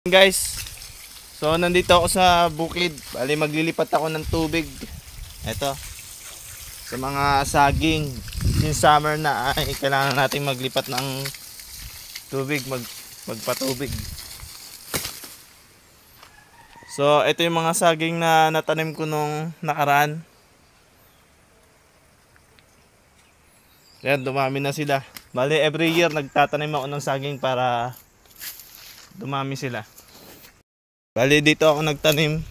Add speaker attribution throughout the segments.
Speaker 1: Guys, so nandito ako sa bukid. Bali maglilipat ako ng tubig. Ito, sa mga saging. Since summer na ay kailangan natin maglipat ng tubig, magpatubig. So ito yung mga saging na natanim ko nung nakaraan. Yan, dumami na sila. Bali every year nagtatanim ako ng saging para dumami sila. Bali dito ako nagtanim.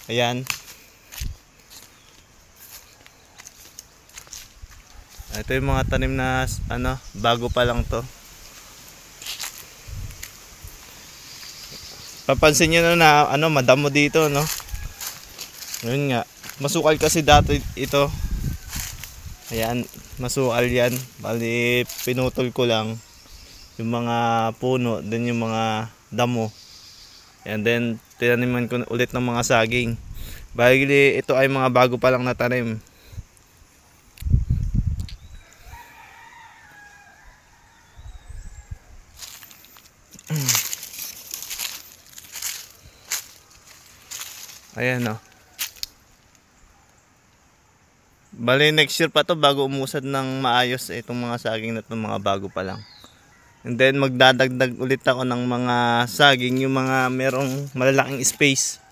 Speaker 1: Ayan. Ito yung mga tanim na bago pa lang to. Papansin nyo na madamo dito, no? Yun nga. Masukal kasi dati ito. Ayan, masukal yan. Bali pinutol ko lang yung mga puno, then yung mga damo. And then tinaniman ko ulit ng mga saging. Bali ito ay mga bago pa lang na tanim. Ayan o. Bali next year pa to bago umusad ng maayos itong mga saging na itong mga bago pa lang. And then magdadagdag ulit ako ng mga saging, yung mga merong malalaking space.